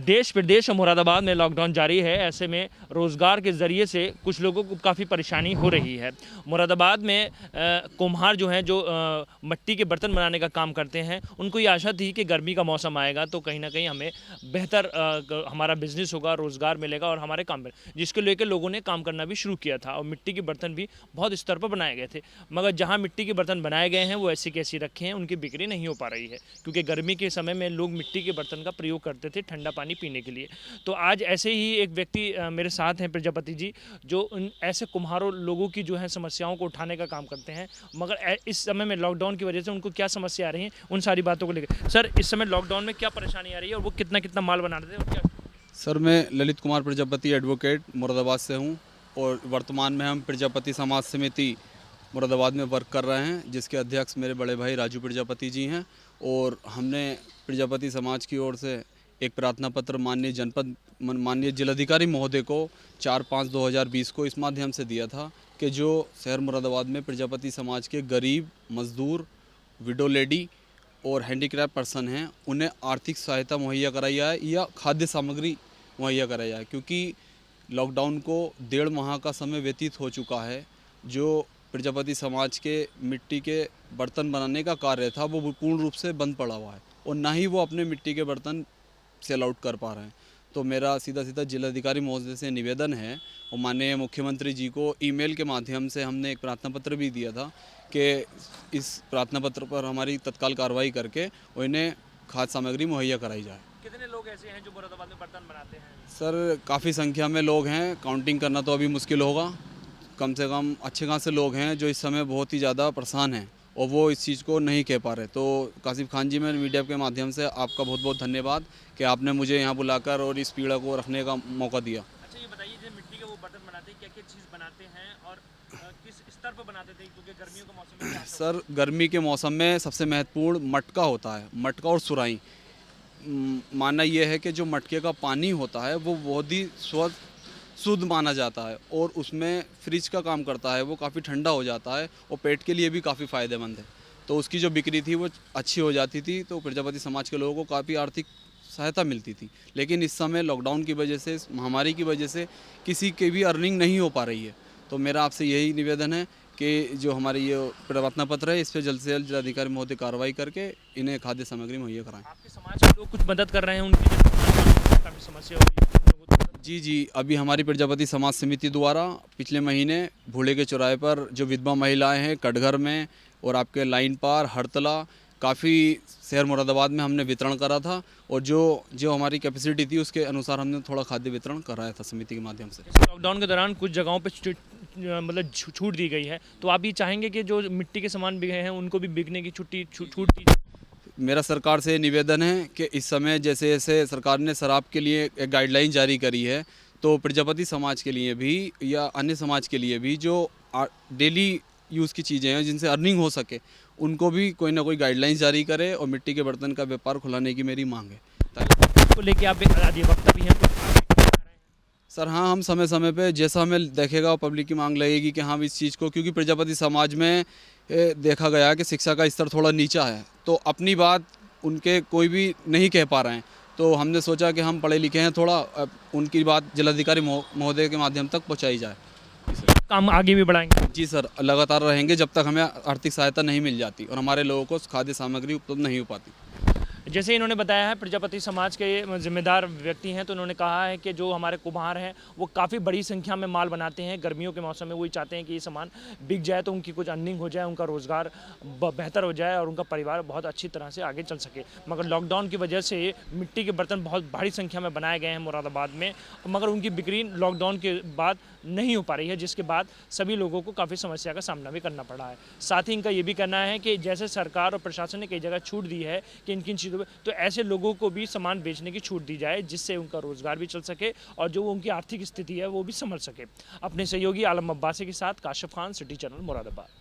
देश प्रदेश और मुरादाबाद में लॉकडाउन जारी है। ऐसे में रोज़गार के ज़रिए से कुछ लोगों को काफ़ी परेशानी हो रही है। मुरादाबाद में कुम्हार जो हैं, जो मिट्टी के बर्तन बनाने का काम करते हैं, उनको ये आशा थी कि गर्मी का मौसम आएगा तो कहीं ना कहीं हमें बेहतर हमारा बिजनेस होगा, रोज़गार मिलेगा और हमारे काम में, जिसको लेकर लोगों ने काम करना भी शुरू किया था और मिट्टी के बर्तन भी बहुत स्तर पर बनाए गए थे। मगर जहाँ मिट्टी के बर्तन बनाए गए हैं वो ऐसे के ऐसे रखे हैं, उनकी बिक्री नहीं हो पा रही है, क्योंकि गर्मी के समय में लोग मिट्टी के बर्तन का प्रयोग करते थे ठंडा पानी पीने के लिए। तो आज ऐसे ही एक व्यक्ति मेरे साथ हैं, प्रजापति जी, जो उन ऐसे कुम्हारों लोगों की जो है समस्याओं को उठाने का काम करते हैं। मगर इस समय में लॉकडाउन की वजह से उनको क्या समस्या आ रही है, उन सारी बातों को लेकर। सर, इस समय लॉकडाउन में क्या परेशानी आ रही है और वो कितना कितना माल बना रहे थे और क्या? सर, मैं ललित कुमार प्रजापति एडवोकेट मुरादाबाद से हूँ और वर्तमान में हम प्रजापति समाज समिति मुरादाबाद में वर्क कर रहे हैं, जिसके अध्यक्ष मेरे बड़े भाई राजू प्रजापति जी हैं। और हमने प्रजापति समाज की ओर से एक प्रार्थना पत्र माननीय जिलाधिकारी महोदय को 4/5/2020 को इस माध्यम से दिया था कि जो शहर मुरादाबाद में प्रजापति समाज के गरीब, मजदूर, विडो लेडी और हैंडीक्राफ्ट पर्सन हैं, उन्हें आर्थिक सहायता मुहैया कराई जाए या खाद्य सामग्री मुहैया कराई जाए, क्योंकि लॉकडाउन को 1.5 माह का समय व्यतीत हो चुका है। जो प्रजापति समाज के मिट्टी के बर्तन बनाने का कार्य था वो पूर्ण रूप से बंद पड़ा हुआ है और ना ही वो अपने मिट्टी के बर्तन सेल आउट कर पा रहे हैं। तो मेरा सीधा सीधा जिलाधिकारी महोदय से निवेदन है और माननीय मुख्यमंत्री जी को ईमेल के माध्यम से हमने एक प्रार्थना पत्र भी दिया था कि इस प्रार्थना पत्र पर हमारी तत्काल कार्रवाई करके और इन्हें खाद्य सामग्री मुहैया कराई जाए। कितने लोग ऐसे हैं जो मुरादाबाद में बर्तन बनाते हैं? सर, काफ़ी संख्या में लोग हैं, काउंटिंग करना तो अभी मुश्किल होगा। कम से कम अच्छे खासे लोग हैं जो इस समय बहुत ही ज़्यादा परेशान हैं और वो इस चीज़ को नहीं कह पा रहे। तो कासिफ खान जी, मैं मीडिया के माध्यम से आपका बहुत बहुत धन्यवाद कि आपने मुझे यहाँ बुलाकर और इस पीड़ा को रखने का मौका दिया। अच्छा, ये बताइए, जो मिट्टी के वो बर्तन बनाते हैं, क्या क्या चीज़ बनाते हैं और किस स्तर पर बनाते थे, क्योंकि गर्मियों के मौसम में क्या सर, गर्मी के मौसम में सबसे महत्वपूर्ण मटका होता है, मटका और सुराही। मानना यह है कि जो मटके का पानी होता है वो बहुत ही शुद्ध माना जाता है और उसमें फ्रिज का काम करता है, वो काफ़ी ठंडा हो जाता है और पेट के लिए भी काफ़ी फ़ायदेमंद है। तो उसकी जो बिक्री थी वो अच्छी हो जाती थी, तो प्रजापति समाज के लोगों को काफ़ी आर्थिक सहायता मिलती थी। लेकिन इस समय लॉकडाउन की वजह से, इस महामारी की वजह से किसी की भी अर्निंग नहीं हो पा रही है। तो मेरा आपसे यही निवेदन है कि जो हमारी ये प्रार्थना पत्र है, इस पर जल्द से जल्द जिलाधिकारी महोदय कार्रवाई करके इन्हें खाद्य सामग्री मुहैया कराएं। आपके समाज के लोग कुछ मदद कर रहे हैं उनकी काफ़ी समस्या हो रही है? जी, अभी हमारी प्रजापति समाज समिति द्वारा पिछले महीने भूले के चौराहे पर जो विधवा महिलाएं हैं, कटघर में और आपके लाइन पार, हरतला, काफ़ी शहर मुरादाबाद में हमने वितरण करा था और जो हमारी कैपेसिटी थी उसके अनुसार हमने थोड़ा खाद्य वितरण कराया था समिति के माध्यम से। लॉकडाउन के दौरान कुछ जगहों पे मतलब छूट दी गई है, तो आप ये चाहेंगे कि जो मिट्टी के सामान बिके हैं उनको भी बिकने की छूट दी जाए? मेरा सरकार से निवेदन है कि इस समय जैसे जैसे सरकार ने शराब के लिए एक गाइडलाइन जारी करी है, तो प्रजापति समाज के लिए भी या अन्य समाज के लिए भी जो डेली यूज़ की चीज़ें हैं जिनसे अर्निंग हो सके, उनको भी कोई ना कोई गाइडलाइन जारी करे और मिट्टी के बर्तन का व्यापार खुलाने की मेरी मांग है। तो लेके आप एक अधिवक्ता भी हैं, सर हाँ, हम समय समय पे जैसा हमें देखेगा पब्लिक की मांग लगेगी कि हम इस चीज़ को, क्योंकि प्रजापति समाज में देखा गया कि शिक्षा का स्तर थोड़ा नीचा है, तो अपनी बात उनके कोई भी नहीं कह पा रहे हैं। तो हमने सोचा कि हम पढ़े लिखे हैं, थोड़ा उनकी बात जिलाधिकारी महोदय के माध्यम तक पहुंचाई जाए। काम आगे भी बढ़ाएंगे? जी सर, लगातार रहेंगे जब तक हमें आर्थिक सहायता नहीं मिल जाती और हमारे लोगों को खाद्य सामग्री उपलब्ध नहीं हो पाती। जैसे इन्होंने बताया है, प्रजापति समाज के जिम्मेदार व्यक्ति हैं, तो उन्होंने कहा है कि जो हमारे कुम्हार हैं वो काफ़ी बड़ी संख्या में माल बनाते हैं गर्मियों के मौसम में। वही चाहते हैं कि ये सामान बिक जाए तो उनकी कुछ अर्निंग हो जाए, उनका रोज़गार बेहतर हो जाए और उनका परिवार बहुत अच्छी तरह से आगे चल सके। मगर लॉकडाउन की वजह से मिट्टी के बर्तन बहुत भारी संख्या में बनाए गए हैं मुरादाबाद में, मगर उनकी बिक्री लॉकडाउन के बाद नहीं हो पा रही है, जिसके बाद सभी लोगों को काफ़ी समस्या का सामना भी करना पड़ा है। साथ ही इनका ये भी कहना है कि जैसे सरकार और प्रशासन ने कई जगह छूट दी है कि इनकी चीज़ों पर, तो ऐसे लोगों को भी सामान बेचने की छूट दी जाए, जिससे उनका रोज़गार भी चल सके और जो उनकी आर्थिक स्थिति है वो भी संभल सके। अपने सहयोगी आलम अब्बासी के साथ काशिफ खान, सिटी चैनल मुरादाबाद।